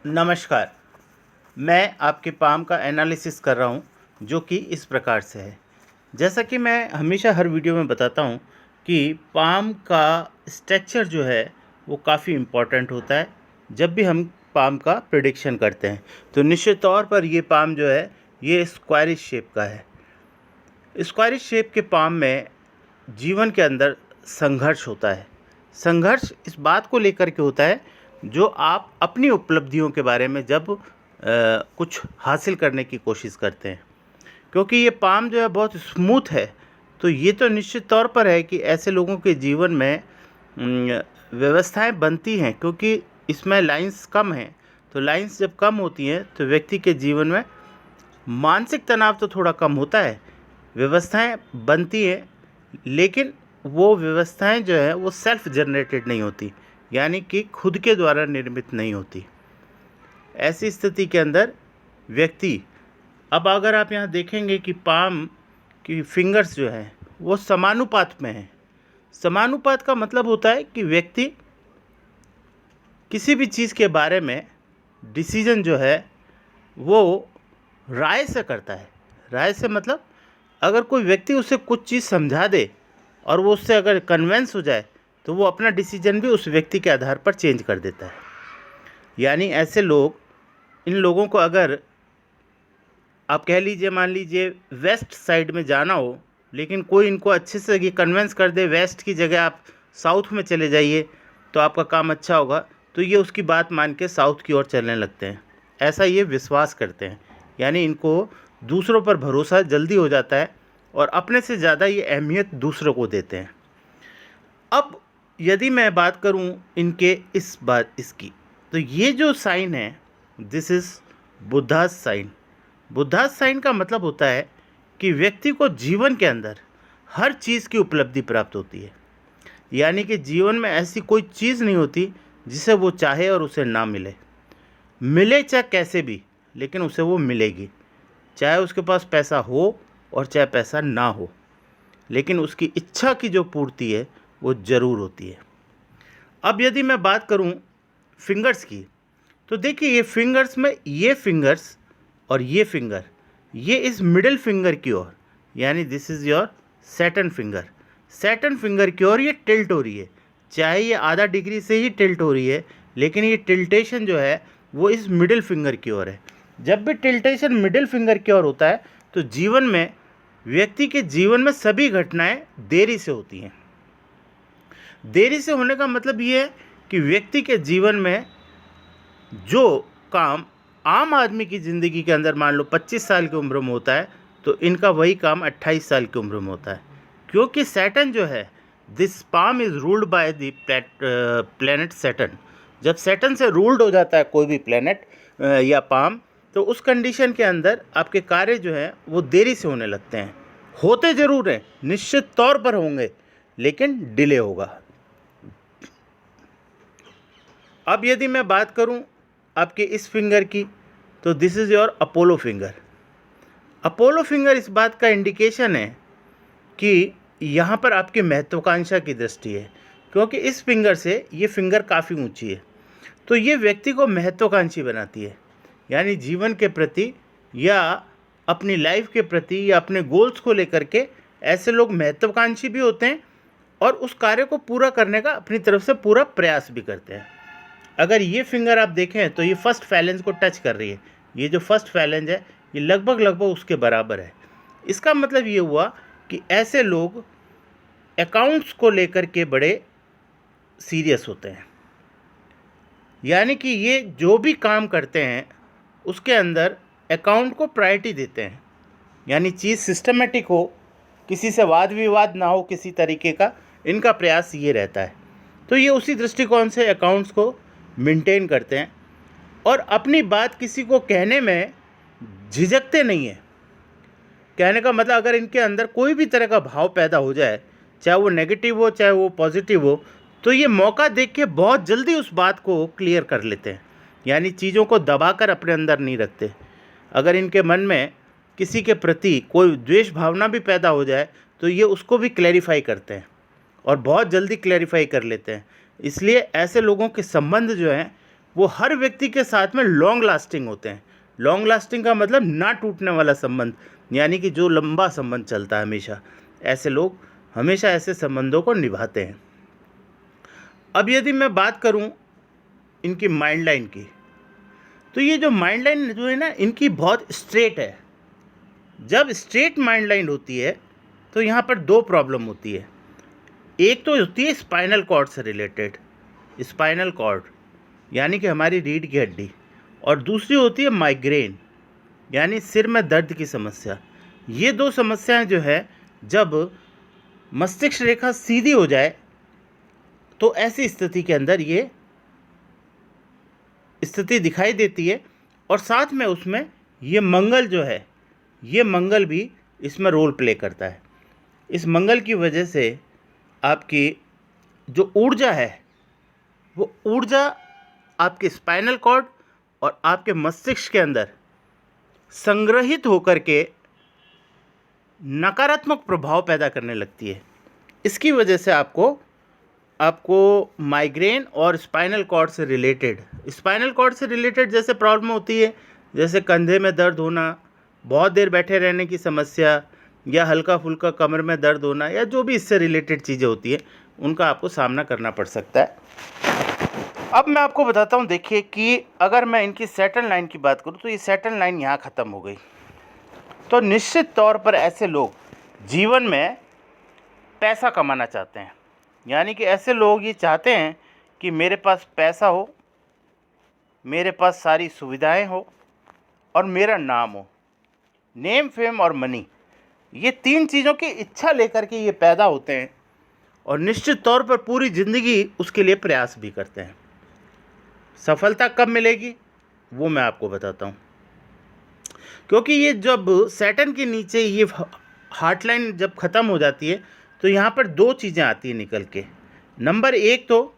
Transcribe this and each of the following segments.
नमस्कार। मैं आपके पाम का एनालिसिस कर रहा हूं, जो कि इस प्रकार से है। जैसा कि मैं हमेशा हर वीडियो में बताता हूं कि पाम का स्ट्रक्चर जो है वो काफ़ी इम्पोर्टेंट होता है। जब भी हम पाम का प्रेडिक्शन करते हैं तो निश्चित तौर पर ये पाम जो है ये स्क्वायरिश शेप का है। स्क्वायरिश शेप के पाम में जीवन के अंदर संघर्ष होता है। संघर्ष इस बात को लेकर के होता है जो आप अपनी उपलब्धियों के बारे में जब कुछ हासिल करने की कोशिश करते हैं। क्योंकि ये पाम जो है बहुत स्मूथ है, तो ये तो निश्चित तौर पर है कि ऐसे लोगों के जीवन में व्यवस्थाएं बनती हैं, क्योंकि इसमें लाइंस कम हैं। तो लाइंस जब कम होती हैं तो व्यक्ति के जीवन में मानसिक तनाव तो थोड़ा कम होता है, व्यवस्थाएं बनती हैं, लेकिन वो व्यवस्थाएं जो है वो सेल्फ जनरेटेड नहीं होती, यानी कि खुद के द्वारा निर्मित नहीं होती। ऐसी स्थिति के अंदर व्यक्ति, अब अगर आप यहाँ देखेंगे कि पाम की फिंगर्स जो हैं वो समानुपात में हैं। समानुपात का मतलब होता है कि व्यक्ति किसी भी चीज़ के बारे में डिसीजन जो है वो राय से करता है। राय से मतलब अगर कोई व्यक्ति उसे कुछ चीज़ समझा दे और वो उससे अगर कन्वेंस हो जाए तो वो अपना डिसीजन भी उस व्यक्ति के आधार पर चेंज कर देता है। यानी ऐसे लोग, इन लोगों को अगर आप कह लीजिए, मान लीजिए वेस्ट साइड में जाना हो, लेकिन कोई इनको अच्छे से ये कन्वेंस कर दे वेस्ट की जगह आप साउथ में चले जाइए तो आपका काम अच्छा होगा, तो ये उसकी बात मान के साउथ की ओर चलने लगते हैं। ऐसा ये विश्वास करते हैं, यानी इनको दूसरों पर भरोसा जल्दी हो जाता है और अपने से ज़्यादा ये अहमियत दूसरों को देते हैं। अब यदि मैं बात करूं इनके इसकी, तो ये जो साइन है this is Buddha's sign. Buddha's sign का मतलब होता है कि व्यक्ति को जीवन के अंदर हर चीज़ की उपलब्धि प्राप्त होती है। यानी कि जीवन में ऐसी कोई चीज़ नहीं होती जिसे वो चाहे और उसे ना मिले। मिले चाहे कैसे भी, लेकिन उसे वो मिलेगी, चाहे उसके पास पैसा हो और चाहे पैसा ना हो, लेकिन उसकी इच्छा की जो पूर्ति है वो ज़रूर होती है। अब यदि मैं बात करूं फिंगर्स की, तो देखिए ये फिंगर्स में ये फिंगर्स और ये फिंगर, ये इस मिडिल फिंगर की ओर, यानी this is your Saturn finger. Saturn finger की ओर ये टिल्ट हो रही है, चाहे ये आधा डिग्री से ही टिल्ट हो रही है, लेकिन ये टिल्टेशन जो है वो इस मिडिल फिंगर की ओर है। जब भी टिल्टेशन मिडिल फिंगर की ओर होता है तो जीवन में, व्यक्ति के जीवन में सभी घटनाएं देरी से होती हैं। देरी से होने का मतलब ये है कि व्यक्ति के जीवन में जो काम आम आदमी की ज़िंदगी के अंदर मान लो 25 साल की उम्र में होता है, तो इनका वही काम 28 साल की उम्र में होता है। क्योंकि सैटर्न जो है, this palm is ruled by the planet Saturn. जब सैटर्न से रूल्ड हो जाता है कोई भी प्लैनेट या पाम, तो उस कंडीशन के अंदर आपके कार्य जो हैं वो देरी से होने लगते हैं। होते ज़रूर हैं, निश्चित तौर पर होंगे, लेकिन डिले होगा। अब यदि मैं बात करूं आपके इस फिंगर की, तो this is your Apollo finger. Apollo finger इस बात का इंडिकेशन है कि यहाँ पर आपकी महत्वाकांक्षा की दृष्टि है, क्योंकि इस फिंगर से ये फिंगर काफ़ी ऊंची है, तो ये व्यक्ति को महत्वाकांक्षी बनाती है। यानी जीवन के प्रति या अपनी लाइफ के प्रति या अपने गोल्स को लेकर के ऐसे लोग महत्वाकांक्षी भी होते हैं और उस कार्य को पूरा करने का अपनी तरफ से पूरा प्रयास भी करते हैं। अगर ये फिंगर आप देखें तो ये फर्स्ट फैलेंज को टच कर रही है। ये जो फर्स्ट फैलेंज है ये लगभग उसके बराबर है। इसका मतलब ये हुआ कि ऐसे लोग अकाउंट्स को लेकर के बड़े सीरियस होते हैं। यानी कि ये जो भी काम करते हैं उसके अंदर अकाउंट को प्रायोरिटी देते हैं। यानी चीज़ सिस्टमेटिक हो, किसी से वाद विवाद ना हो किसी तरीके का, इनका प्रयास ये रहता है। तो ये उसी दृष्टिकोण से अकाउंट्स को मेंटेन करते हैं और अपनी बात किसी को कहने में झिझकते नहीं हैं। कहने का मतलब अगर इनके अंदर कोई भी तरह का भाव पैदा हो जाए, चाहे वो नेगेटिव हो चाहे वो पॉजिटिव हो, तो ये मौका देख के बहुत जल्दी उस बात को क्लियर कर लेते हैं। यानी चीज़ों को दबाकर अपने अंदर नहीं रखते। अगर इनके मन में किसी के प्रति कोई द्वेष भावना भी पैदा हो जाए तो ये उसको भी क्लैरिफाई करते हैं और बहुत जल्दी क्लैरिफाई कर लेते हैं। इसलिए ऐसे लोगों के संबंध जो हैं वो हर व्यक्ति के साथ में लॉन्ग लास्टिंग होते हैं। लॉन्ग लास्टिंग का मतलब ना टूटने वाला संबंध, यानी कि जो लंबा संबंध चलता है हमेशा। ऐसे लोग हमेशा ऐसे संबंधों को निभाते हैं। अब यदि मैं बात करूं इनकी माइंड लाइन की, तो ये जो माइंड लाइन जो है ना, इनकी बहुत स्ट्रेट है। जब स्ट्रेट माइंड लाइन होती है तो यहाँ पर दो प्रॉब्लम होती है। एक तो होती है स्पाइनल कॉर्ड से रिलेटेड, स्पाइनल कॉर्ड यानी कि हमारी रीढ़ की हड्डी, और दूसरी होती है माइग्रेन यानी सिर में दर्द की समस्या। ये दो समस्याएं जो है, जब मस्तिष्क रेखा सीधी हो जाए तो ऐसी स्थिति के अंदर ये स्थिति दिखाई देती है। और साथ में उसमें ये मंगल जो है, ये मंगल भी इसमें रोल प्ले करता है। इस मंगल की वजह से आपकी जो ऊर्जा है, वो ऊर्जा आपके स्पाइनल कॉर्ड और आपके मस्तिष्क के अंदर संग्रहित होकर के नकारात्मक प्रभाव पैदा करने लगती है। इसकी वजह से आपको माइग्रेन और स्पाइनल कॉर्ड से रिलेटेड जैसे प्रॉब्लम होती है, जैसे कंधे में दर्द होना, बहुत देर बैठे रहने की समस्या, या हल्का फुल्का कमर में दर्द होना, या जो भी इससे रिलेटेड चीज़ें होती हैं, उनका आपको सामना करना पड़ सकता है। अब मैं आपको बताता हूँ, देखिए कि अगर मैं इनकी सैटर्न लाइन की बात करूँ तो ये सैटर्न लाइन यहाँ ख़त्म हो गई, तो निश्चित तौर पर ऐसे लोग जीवन में पैसा कमाना चाहते हैं। यानी कि ऐसे लोग ये चाहते हैं कि मेरे पास पैसा हो, मेरे पास सारी सुविधाएं हो, और मेरा नाम हो। नेम, फेम और मनी, ये तीन चीज़ों की इच्छा लेकर के ये पैदा होते हैं, और निश्चित तौर पर पूरी ज़िंदगी उसके लिए प्रयास भी करते हैं। सफलता कब मिलेगी वो मैं आपको बताता हूँ। क्योंकि ये जब सैटर्न के नीचे ये हार्ट लाइन जब ख़त्म हो जाती है, तो यहाँ पर दो चीज़ें आती हैं निकल के। नंबर एक, तो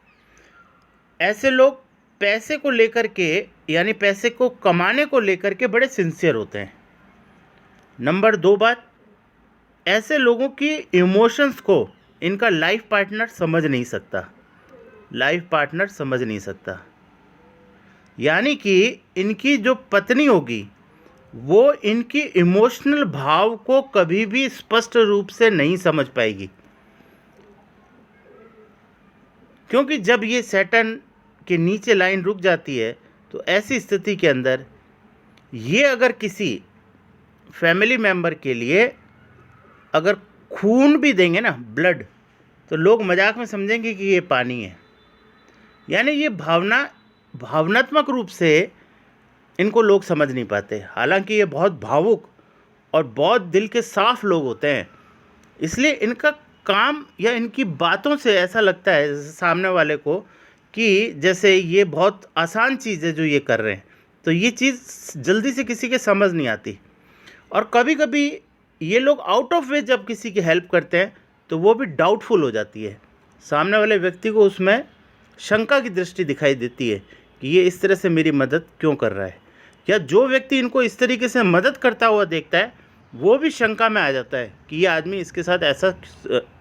ऐसे लोग पैसे को लेकर के, यानी पैसे को कमाने को लेकर के बड़े सिंसियर होते हैं। नंबर दो बात, ऐसे लोगों की इमोशंस को इनका लाइफ पार्टनर समझ नहीं सकता। यानी कि इनकी जो पत्नी होगी वो इनकी इमोशनल भाव को कभी भी स्पष्ट रूप से नहीं समझ पाएगी। क्योंकि जब ये सैटर्न के नीचे लाइन रुक जाती है, तो ऐसी स्थिति के अंदर ये अगर किसी फैमिली मेम्बर के लिए अगर खून भी देंगे ना, ब्लड, तो लोग मजाक में समझेंगे कि ये पानी है। यानी ये भावनात्मक रूप से इनको लोग समझ नहीं पाते। हालांकि ये बहुत भावुक और बहुत दिल के साफ लोग होते हैं, इसलिए इनका काम या इनकी बातों से ऐसा लगता है सामने वाले को कि जैसे ये बहुत आसान चीज़ है जो ये कर रहे हैं। तो ये चीज़ जल्दी से किसी के समझ नहीं आती। और कभी कभी ये लोग आउट ऑफ वे जब किसी की हेल्प करते हैं तो वो भी डाउटफुल हो जाती है। सामने वाले व्यक्ति को उसमें शंका की दृष्टि दिखाई देती है कि ये इस तरह से मेरी मदद क्यों कर रहा है, या जो व्यक्ति इनको इस तरीके से मदद करता हुआ देखता है वो भी शंका में आ जाता है कि ये आदमी इसके साथ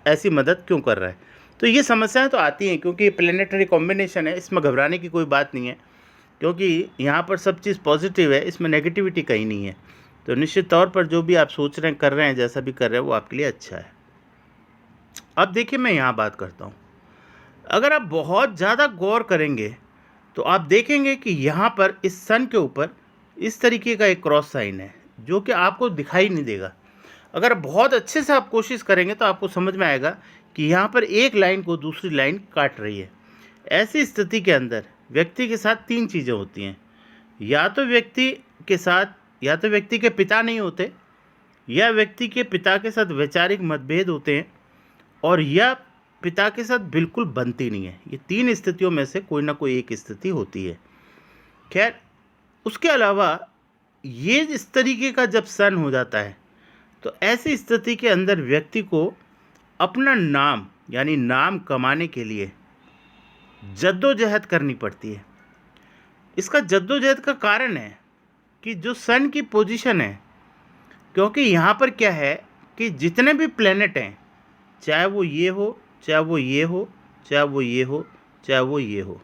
ऐसी मदद क्यों कर रहा है। तो ये समस्याएं तो आती हैं, क्योंकि ये प्लेनेटरी कॉम्बिनेशन है, इसमें घबराने की कोई बात नहीं है, क्योंकि यहाँ पर सब चीज़ पॉजिटिव है, इसमें नेगेटिविटी कहीं नहीं है। तो निश्चित तौर पर जो भी आप सोच रहे हैं, कर रहे हैं, जैसा भी कर रहे हैं, वो आपके लिए अच्छा है। अब देखिए, मैं यहाँ बात करता हूँ, अगर आप बहुत ज़्यादा गौर करेंगे तो आप देखेंगे कि यहाँ पर इस सन के ऊपर इस तरीके का एक क्रॉस साइन है जो कि आपको दिखाई नहीं देगा। अगर बहुत अच्छे से आप कोशिश करेंगे तो आपको समझ में आएगा कि यहाँ पर एक लाइन को दूसरी लाइन काट रही है। ऐसी स्थिति के अंदर व्यक्ति के साथ तीन चीज़ें होती हैं, या तो व्यक्ति के पिता नहीं होते, या व्यक्ति के पिता के साथ वैचारिक मतभेद होते हैं, और या पिता के साथ बिल्कुल बनती नहीं है। ये तीन स्थितियों में से कोई ना कोई एक स्थिति होती है। खैर, उसके अलावा ये इस तरीके का जब सन हो जाता है तो ऐसी स्थिति के अंदर व्यक्ति को अपना नाम, यानी नाम कमाने के लिए जद्दोजहद करनी पड़ती है। इसका जद्दोजहद का कारण है कि जो सन की पोजीशन है, क्योंकि यहाँ पर क्या है कि जितने भी प्लेनेट हैं, चाहे वो ये हो, चाहे वो ये हो, चाहे वो ये हो, चाहे वो ये हो,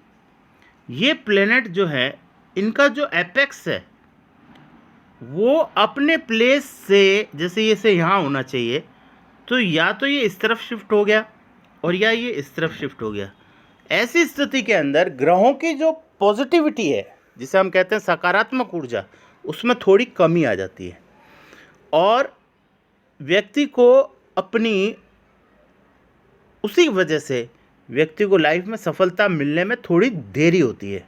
ये प्लेनेट जो है, इनका जो एपेक्स है वो अपने प्लेस से, जैसे ये से यहाँ होना चाहिए, तो या तो ये इस तरफ शिफ्ट हो गया और या ये इस तरफ शिफ्ट हो गया। ऐसी स्थिति के अंदर ग्रहों की जो पॉजिटिविटी है, जिसे हम कहते हैं सकारात्मक ऊर्जा, उसमें थोड़ी कमी आ जाती है और व्यक्ति को अपनी, उसी वजह से व्यक्ति को लाइफ में सफलता मिलने में थोड़ी देरी होती है।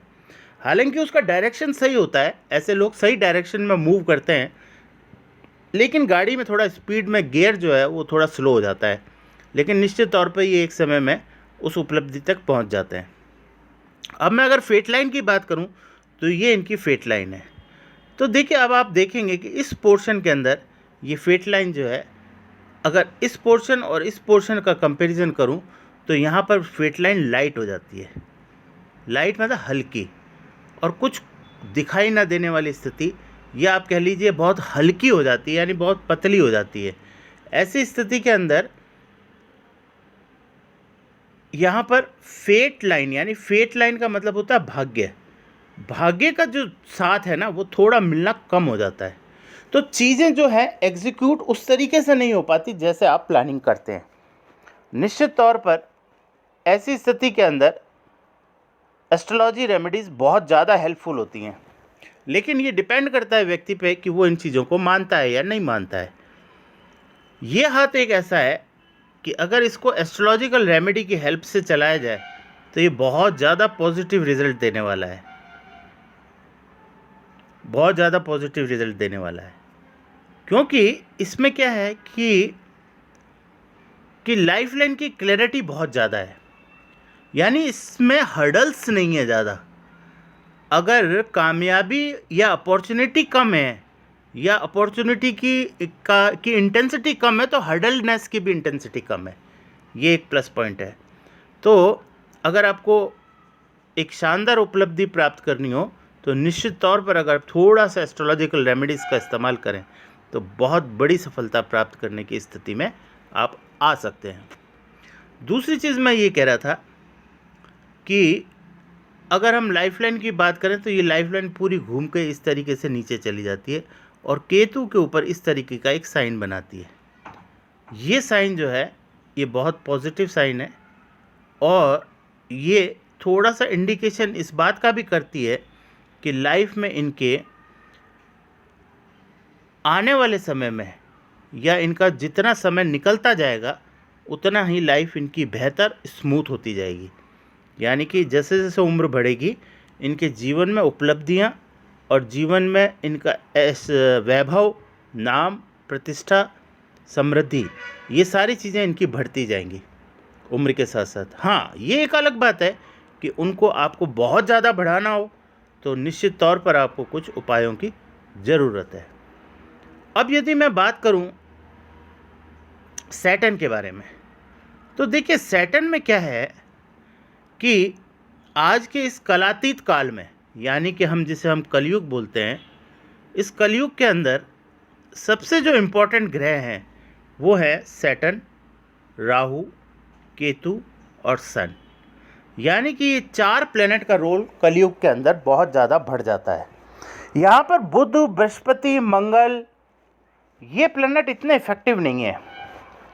हालांकि उसका डायरेक्शन सही होता है, ऐसे लोग सही डायरेक्शन में मूव करते हैं, लेकिन गाड़ी में थोड़ा स्पीड में गियर जो है वो थोड़ा स्लो हो जाता है, लेकिन निश्चित तौर पर ये एक समय में उस उपलब्धि तक पहुंच जाते हैं। अब मैं अगर फेट लाइन की बात करूं तो ये इनकी फेट लाइन है। तो देखिए, अब आप देखेंगे कि इस पोर्शन के अंदर ये फेट लाइन जो है, अगर इस पोर्शन और इस पोर्शन का कंपैरिजन करूं तो यहाँ पर फेट लाइन लाइट हो जाती है। लाइट मतलब हल्की, और कुछ दिखाई ना देने वाली स्थिति, या आप कह लीजिए बहुत हल्की हो जाती है, यानी बहुत पतली हो जाती है। ऐसी स्थिति के अंदर यहाँ पर फेट लाइन, यानी फेट लाइन का मतलब होता है भाग्य। भाग्य का जो साथ है ना, वो थोड़ा मिलना कम हो जाता है, तो चीज़ें जो है एग्जीक्यूट उस तरीके से नहीं हो पाती जैसे आप प्लानिंग करते हैं। निश्चित तौर पर ऐसी स्थिति के अंदर एस्ट्रोलॉजी रेमेडीज़ बहुत ज़्यादा हेल्पफुल होती हैं, लेकिन ये डिपेंड करता है व्यक्ति पे कि वो इन चीज़ों को मानता है या नहीं मानता है। ये हाथ एक ऐसा है कि अगर इसको एस्ट्रोलॉजिकल रेमेडी की हेल्प से चलाया जाए तो ये बहुत ज़्यादा पॉजिटिव रिजल्ट देने वाला है, बहुत ज़्यादा पॉजिटिव रिजल्ट देने वाला है। क्योंकि इसमें क्या है कि लाइफ लाइन की क्लैरिटी बहुत ज़्यादा है, यानी इसमें हर्डल्स नहीं है ज़्यादा। अगर कामयाबी या अपॉर्चुनिटी कम है, या अपॉर्चुनिटी की इंटेंसिटी कम है, तो हर्डलनेस की भी इंटेंसिटी कम है। ये एक प्लस पॉइंट है। तो अगर आपको एक शानदार उपलब्धि प्राप्त करनी हो तो निश्चित तौर पर अगर थोड़ा सा एस्ट्रोलॉजिकल रेमेडीज़ का इस्तेमाल करें तो बहुत बड़ी सफलता प्राप्त करने की स्थिति में आप आ सकते हैं। दूसरी चीज़ मैं ये कह रहा था कि अगर हम लाइफलाइन की बात करें तो ये लाइफलाइन पूरी घूम के इस तरीके से नीचे चली जाती है और केतु के ऊपर इस तरीके का एक साइन बनाती है। ये साइन जो है ये बहुत पॉजिटिव साइन है, और ये थोड़ा सा इंडिकेशन इस बात का भी करती है कि लाइफ में इनके आने वाले समय में, या इनका जितना समय निकलता जाएगा उतना ही लाइफ इनकी बेहतर स्मूथ होती जाएगी। यानी कि जैसे जैसे उम्र बढ़ेगी इनके जीवन में उपलब्धियां और जीवन में इनका वैभव, नाम, प्रतिष्ठा, समृद्धि, ये सारी चीज़ें इनकी बढ़ती जाएंगी उम्र के साथ साथ। हाँ, ये एक अलग बात है कि उनको आपको बहुत ज़्यादा बढ़ाना हो तो निश्चित तौर पर आपको कुछ उपायों की ज़रूरत है। अब यदि मैं बात करूं सैटर्न के बारे में, तो देखिए सैटर्न में क्या है कि आज के इस कलातीत काल में, यानी कि हम कलयुग बोलते हैं, इस कलयुग के अंदर सबसे जो इम्पोर्टेंट ग्रह हैं वो है सैटर्न, राहु, केतु और सन। यानी कि ये 4 प्लेनेट का रोल कलयुग के अंदर बहुत ज़्यादा बढ़ जाता है। यहाँ पर बुध, बृहस्पति, मंगल, ये प्लेनेट इतने इफेक्टिव नहीं है।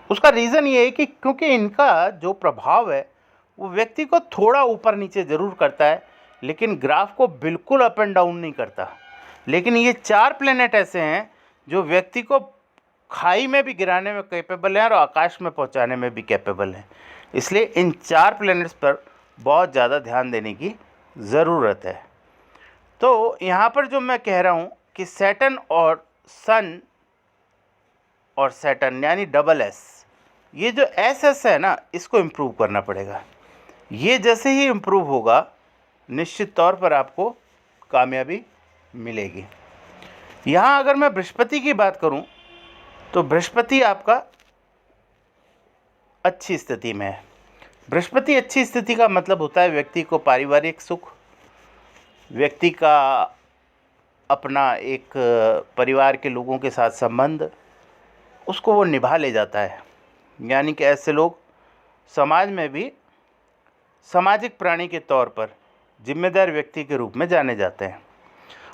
उसका रीज़न ये है कि क्योंकि इनका जो प्रभाव है वो व्यक्ति को थोड़ा ऊपर नीचे ज़रूर करता है, लेकिन ग्राफ को बिल्कुल अप एंड डाउन नहीं करता। लेकिन ये 4 प्लेनेट ऐसे हैं जो व्यक्ति को खाई में भी गिराने में कैपेबल हैं और आकाश में पहुंचाने में भी कैपेबल हैं। इसलिए इन 4 प्लेनेट्स पर बहुत ज़्यादा ध्यान देने की ज़रूरत है। तो यहाँ पर जो मैं कह रहा हूँ कि सैटर्न और सन और सैटर्न यानी डबल एस, ये जो एस एस है ना, इसको इम्प्रूव करना पड़ेगा। ये जैसे ही इम्प्रूव होगा निश्चित तौर पर आपको कामयाबी मिलेगी। यहाँ अगर मैं बृहस्पति की बात करूँ तो बृहस्पति आपका अच्छी स्थिति में है। बृहस्पति अच्छी स्थिति का मतलब होता है व्यक्ति को पारिवारिक सुख, व्यक्ति का अपना एक परिवार के लोगों के साथ संबंध, उसको वो निभा ले जाता है। यानी कि ऐसे लोग समाज में भी सामाजिक प्राणी के तौर पर जिम्मेदार व्यक्ति के रूप में जाने जाते हैं।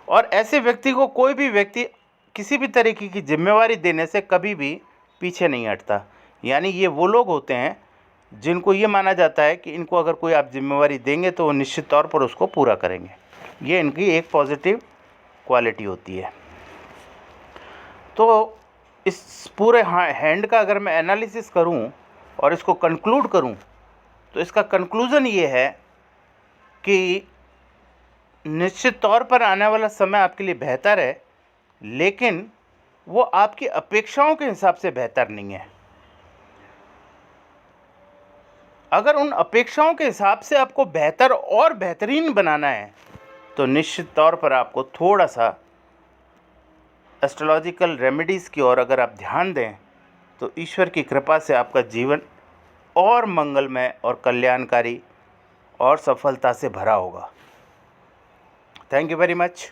और ऐसे व्यक्ति को कोई भी व्यक्ति किसी भी तरीके की जिम्मेवारी देने से कभी भी पीछे नहीं हटता। यानी ये वो लोग होते हैं जिनको ये माना जाता है कि इनको अगर कोई आप जिम्मेवारी देंगे तो वो निश्चित तौर पर उसको पूरा करेंगे। ये इनकी एक पॉजिटिव क्वालिटी होती है। तो इस पूरे हैंड का अगर मैं एनालिसिस करूं और इसको कंक्लूड करूं तो इसका कंक्लूज़न ये है कि निश्चित तौर पर आने वाला समय आपके लिए बेहतर है, लेकिन वो आपकी अपेक्षाओं के हिसाब से बेहतर नहीं है। अगर उन अपेक्षाओं के हिसाब से आपको बेहतर और बेहतरीन बनाना है तो निश्चित तौर पर आपको थोड़ा सा एस्ट्रोलॉजिकल रेमेडीज़ की ओर अगर आप ध्यान दें तो ईश्वर की कृपा से आपका जीवन और मंगलमय और कल्याणकारी और सफलता से भरा होगा। Thank you very much.